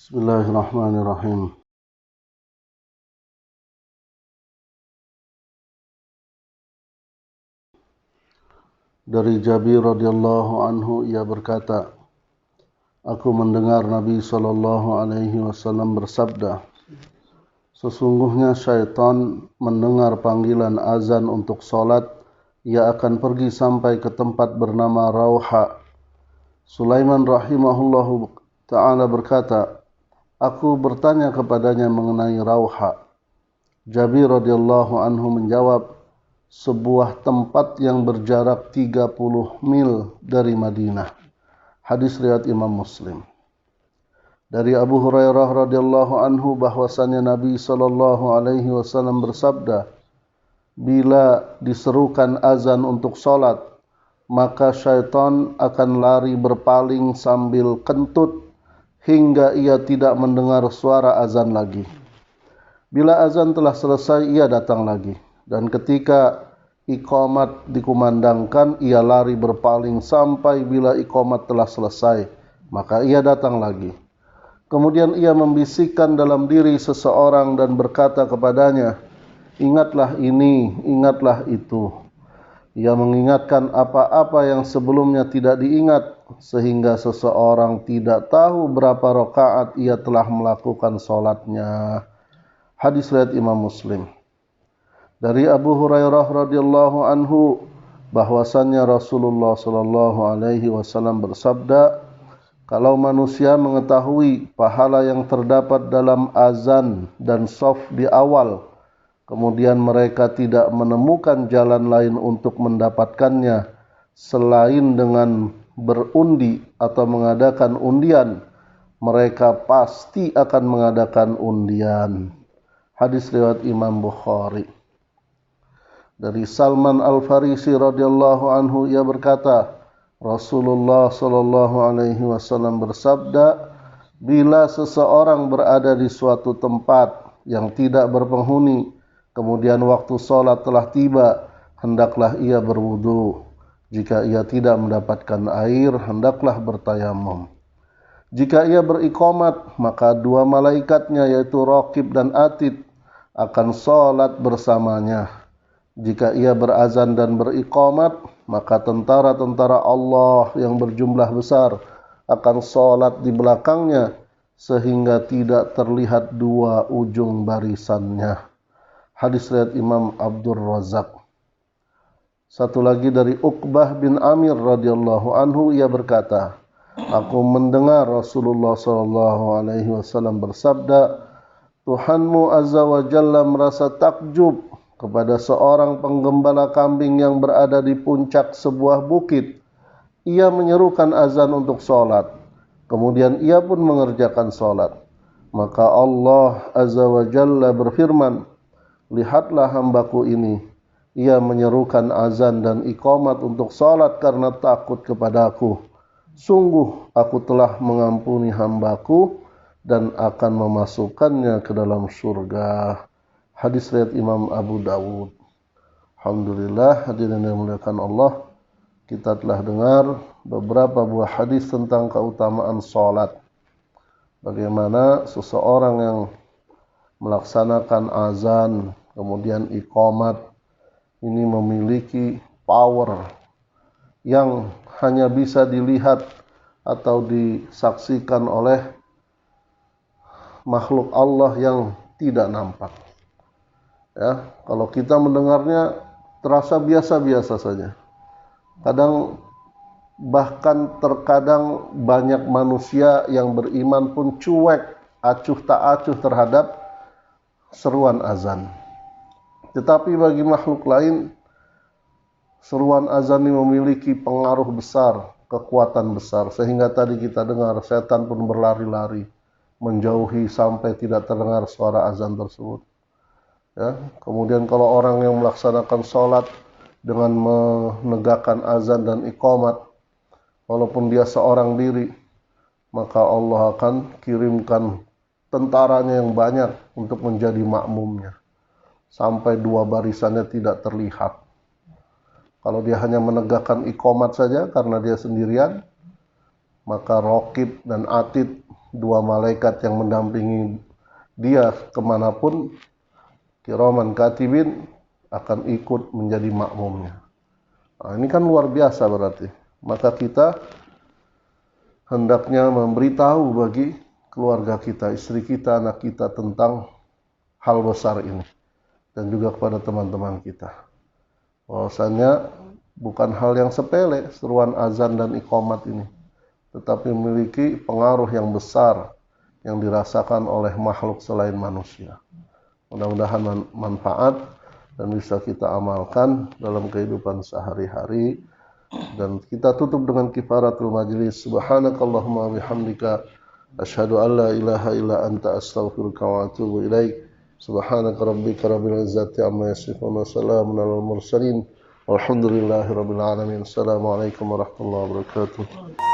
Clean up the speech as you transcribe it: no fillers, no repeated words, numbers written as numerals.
Bismillahirrahmanirrahim. Dari Jabir radhiyallahu anhu ia berkata, aku mendengar Nabi SAW bersabda, sesungguhnya syaitan mendengar panggilan azan untuk solat, ia akan pergi sampai ke tempat bernama Rauha. Sulaiman rahimahullahu ta'ala berkata, aku bertanya kepadanya mengenai Rauha. Jabir radhiyallahu anhu menjawab, sebuah tempat yang berjarak 30 mil dari Madinah. Hadis riwayat Imam Muslim. Dari Abu Hurairah radhiyallahu anhu bahwasannya Nabi SAW bersabda, bila diserukan azan untuk salat, maka syaitan akan lari berpaling sambil kentut hingga ia tidak mendengar suara azan lagi. Bila azan telah selesai, ia datang lagi. Dan ketika iqamat dikumandangkan, ia lari berpaling sampai bila iqamat telah selesai, maka ia datang lagi. Kemudian ia membisikkan dalam diri seseorang dan berkata kepadanya, ingatlah ini, ingatlah itu. Ia mengingatkan apa-apa yang sebelumnya tidak diingat, sehingga seseorang tidak tahu berapa rakaat ia telah melakukan solatnya. Hadis riwayat Imam Muslim. Dari Abu Hurairah radhiyallahu anhu bahwasannya Rasulullah SAW bersabda, kalau manusia mengetahui pahala yang terdapat dalam azan dan shaf di awal, kemudian mereka tidak menemukan jalan lain untuk mendapatkannya selain dengan berundi atau mengadakan undian, mereka pasti akan mengadakan undian. Hadis riwayat Imam Bukhari. Dari Salman Al-Farisi radhiyallahu anhu ia berkata, Rasulullah SAW bersabda, bila seseorang berada di suatu tempat yang tidak berpenghuni, kemudian waktu sholat telah tiba, hendaklah ia berwudu. Jika ia tidak mendapatkan air, hendaklah bertayamum. Jika ia beriqamat, maka dua malaikatnya yaitu Raqib dan Atid akan sholat bersamanya. Jika ia berazan dan beriqamat, maka tentara-tentara Allah yang berjumlah besar akan sholat di belakangnya sehingga tidak terlihat dua ujung barisannya. Hadis riwayat Imam Abdur Razak. Satu lagi dari Uqbah bin Amir radhiyallahu anhu ia berkata, aku mendengar Rasulullah SAW bersabda, Tuhanmu Azza wa Jalla merasa takjub kepada seorang penggembala kambing yang berada di puncak sebuah bukit. Ia menyerukan azan untuk sholat. Kemudian ia pun mengerjakan sholat. Maka Allah Azza wa Jalla berfirman, lihatlah hambaku ini. Ia menyerukan azan dan iqamat untuk sholat karena takut kepadaku. Sungguh aku telah mengampuni hambaku dan akan memasukkannya ke dalam surga. Hadis riwayat Imam Abu Dawud. Alhamdulillah, hadirin yang dimuliakan Allah, kita telah dengar beberapa buah hadis tentang keutamaan salat. Bagaimana seseorang yang melaksanakan azan, kemudian iqamat, ini memiliki power yang hanya bisa dilihat atau disaksikan oleh makhluk Allah yang tidak nampak. Ya, kalau kita mendengarnya terasa biasa-biasa saja. Terkadang banyak manusia yang beriman pun cuek, acuh tak acuh terhadap seruan azan. Tetapi bagi makhluk lain, seruan azan ini memiliki pengaruh besar, kekuatan besar, sehingga tadi kita dengar setan pun berlari-lari menjauhi sampai tidak terdengar suara azan tersebut. Ya, kemudian kalau orang yang melaksanakan sholat dengan menegakkan azan dan iqamat, walaupun dia seorang diri, maka Allah akan kirimkan tentaranya yang banyak untuk menjadi makmumnya, sampai dua barisannya tidak terlihat. Kalau dia hanya menegakkan iqamat saja karena dia sendirian, maka Raqib dan Atid dua malaikat yang mendampingi dia kemanapun, kiraman katibin, akan ikut menjadi makmumnya. Nah, ini kan luar biasa berarti. Maka kita hendaknya memberitahu bagi keluarga kita, istri kita, anak kita tentang hal besar ini. Dan juga kepada teman-teman kita. Bahwasanya bukan hal yang sepele seruan azan dan iqamat ini, tetapi memiliki pengaruh yang besar yang dirasakan oleh makhluk selain manusia. Mudah-mudahan manfaat dan bisa kita amalkan dalam kehidupan sehari-hari. Dan kita tutup dengan kifaratul majlis. Subhanakallahumma bihamdika asyhadu an la ilaha illa anta astaghfiruka wa atubu ilaik. Subhanaka rabbika rabbil izzati amma yasifun wa salamun alal mursalin walhamdulillahi rabbil alamin. Assalamualaikum warahmatullahi wabarakatuh.